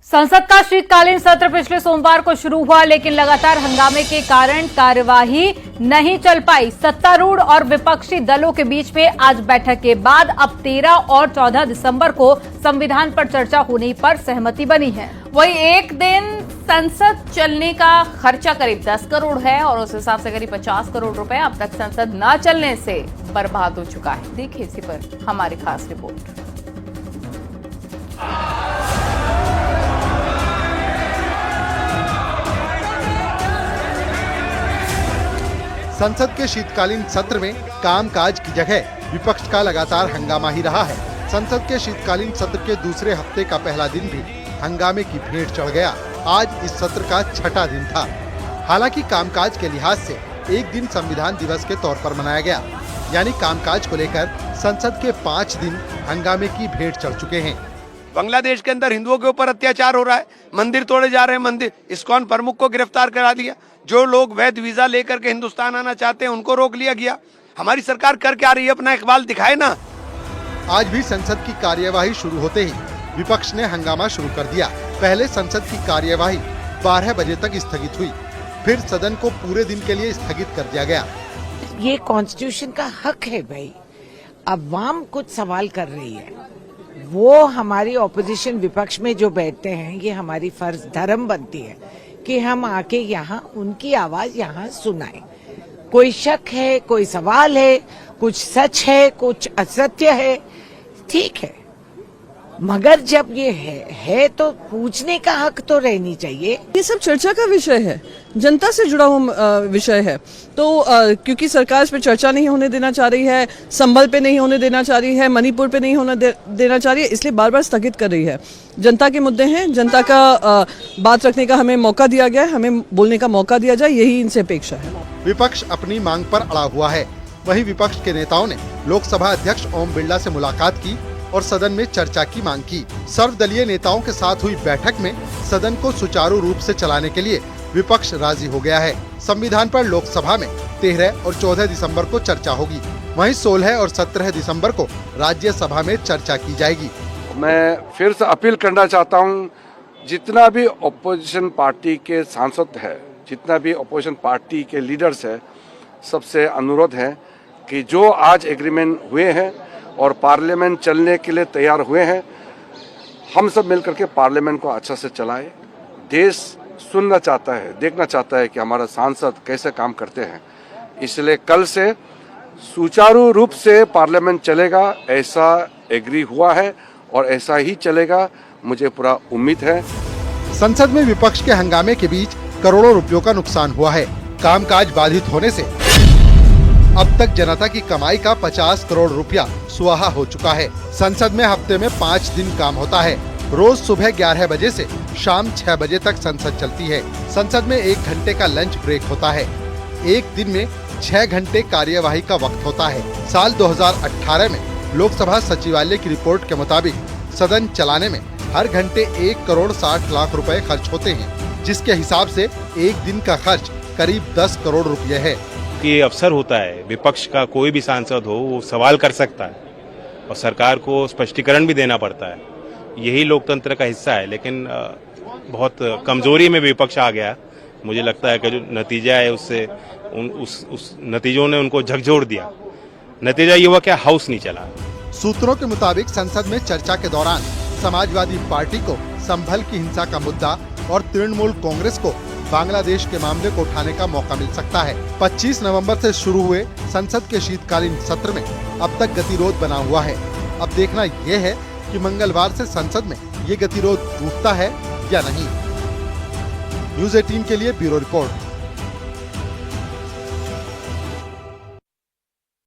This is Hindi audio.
संसद का शीतकालीन सत्र पिछले सोमवार को शुरू हुआ, लेकिन लगातार हंगामे के कारण कार्यवाही नहीं चल पाई। सत्तारूढ़ और विपक्षी दलों के बीच में आज बैठक के बाद अब 13 और 14 दिसंबर को संविधान पर चर्चा होने पर सहमति बनी है। वही एक दिन संसद चलने का खर्चा करीब 10 करोड़ है और उस हिसाब से करीब 50 करोड़ रुपए अब तक संसद न चलने से बर्बाद हो चुका है। देखिए इसी पर हमारी खास रिपोर्ट। संसद के शीतकालीन सत्र में कामकाज की जगह विपक्ष का लगातार हंगामा ही रहा है। संसद के शीतकालीन सत्र के दूसरे हफ्ते का पहला दिन भी हंगामे की भेंट चढ़ गया। आज इस सत्र का छठा दिन था। हालांकि कामकाज के लिहाज से एक दिन संविधान दिवस के तौर पर मनाया गया, यानी कामकाज को लेकर संसद के 5 दिन हंगामे की भेंट चढ़ चुके हैं। बांग्लादेश के अंदर हिंदुओं के ऊपर अत्याचार हो रहा है, मंदिर तोड़े जा रहे हैं, मंदिर इस्कॉन प्रमुख को गिरफ्तार करा दिया। जो लोग वैध वीजा लेकर के हिंदुस्तान आना चाहते हैं उनको रोक लिया गया। हमारी सरकार कर क्या रही है, अपना इकबाल दिखाए ना। आज भी संसद की कार्यवाही शुरू होते ही विपक्ष ने हंगामा शुरू कर दिया। पहले संसद की कार्यवाही 12 बजे तक स्थगित हुई, फिर सदन को पूरे दिन के लिए स्थगित कर दिया गया। ये कॉन्स्टिट्यूशन का हक है भाई। अवाम कुछ सवाल कर रही है, वो हमारी ऑपोजिशन विपक्ष में जो बैठते हैं, ये हमारी फर्ज धर्म बनती है कि हम आके यहाँ उनकी आवाज यहाँ सुनाएं। कोई शक है, कोई सवाल है, कुछ सच है, कुछ असत्य है, ठीक है, मगर जब ये है तो पूछने का हक तो रहनी चाहिए। ये सब चर्चा का विषय है, जनता से जुड़ा हुआ विषय है। तो क्योंकि सरकार इस पे चर्चा नहीं होने देना चाह रही है, संभल पे नहीं होने देना चाह रही है, मणिपुर पे नहीं होने देना चाह रही है, इसलिए बार बार स्थगित कर रही है। जनता के मुद्दे हैं, जनता का बात रखने का हमें मौका दिया गया है, हमें बोलने का मौका दिया जाए, यही इनसे अपेक्षा है। विपक्ष अपनी मांग पर अड़ा हुआ है। वहीं विपक्ष के नेताओं ने लोकसभा अध्यक्ष ओम बिरला से मुलाकात की और सदन में चर्चा की मांग की। सर्वदलीय नेताओं के साथ हुई बैठक में सदन को सुचारू रूप से चलाने के लिए विपक्ष राजी हो गया है। संविधान पर लोकसभा में 13 और 14 दिसंबर को चर्चा होगी, वहीं 16 और 17 दिसंबर को राज्यसभा में चर्चा की जाएगी। मैं फिर से अपील करना चाहता हूं, जितना भी ऑपोजिशन पार्टी के सांसद है, जितना भी ऑपोजिशन पार्टी के लीडर्स है, सबसे अनुरोध है कि जो आज एग्रीमेंट हुए हैं और पार्लियामेंट चलने के लिए तैयार हुए हैं, हम सब मिलकर के पार्लियामेंट को अच्छा से चलाएं। देश सुनना चाहता है, देखना चाहता है कि हमारा सांसद कैसे काम करते हैं। इसलिए कल से सुचारू रूप से पार्लियामेंट चलेगा, ऐसा एग्री हुआ है और ऐसा ही चलेगा, मुझे पूरा उम्मीद है। संसद में विपक्ष के हंगामे के बीच करोड़ों रुपयों का नुकसान हुआ है। कामकाज बाधित होने से अब तक जनता की कमाई का 50 करोड़ रुपया सुहा हो चुका है। संसद में हफ्ते में 5 दिन काम होता है। रोज सुबह 11 बजे से शाम 6 बजे तक संसद चलती है। संसद में 1 घंटे का लंच ब्रेक होता है। एक दिन में 6 घंटे कार्यवाही का वक्त होता है। साल 2018 में लोकसभा सचिवालय की रिपोर्ट के मुताबिक सदन चलाने में हर घंटे 1 करोड़ 60 लाख रुपए खर्च होते हैं, जिसके हिसाब से एक दिन का खर्च करीब 10 करोड़ रुपए है। ये अवसर होता है, विपक्ष का कोई भी सांसद हो वो सवाल कर सकता है और सरकार को स्पष्टीकरण भी देना पड़ता है। यही लोकतंत्र का हिस्सा है, लेकिन बहुत कमजोरी में विपक्ष आ गया। मुझे लगता है कि जो नतीजा है उससे उस नतीजों ने उनको झकझोर दिया। नतीजा ये हुआ कि हाउस नहीं चला। सूत्रों के मुताबिक संसद में चर्चा के दौरान समाजवादी पार्टी को संभल की हिंसा का मुद्दा और तृणमूल कांग्रेस को बांग्लादेश के मामले को उठाने का मौका मिल सकता है। 25 नवंबर से शुरू हुए संसद के शीतकालीन सत्र में अब तक गतिरोध बना हुआ है। अब देखना यह है कि मंगलवार से संसद में ये गतिरोध टूटता है या नहीं। न्यूज़ 18 के लिए ब्यूरो रिपोर्ट।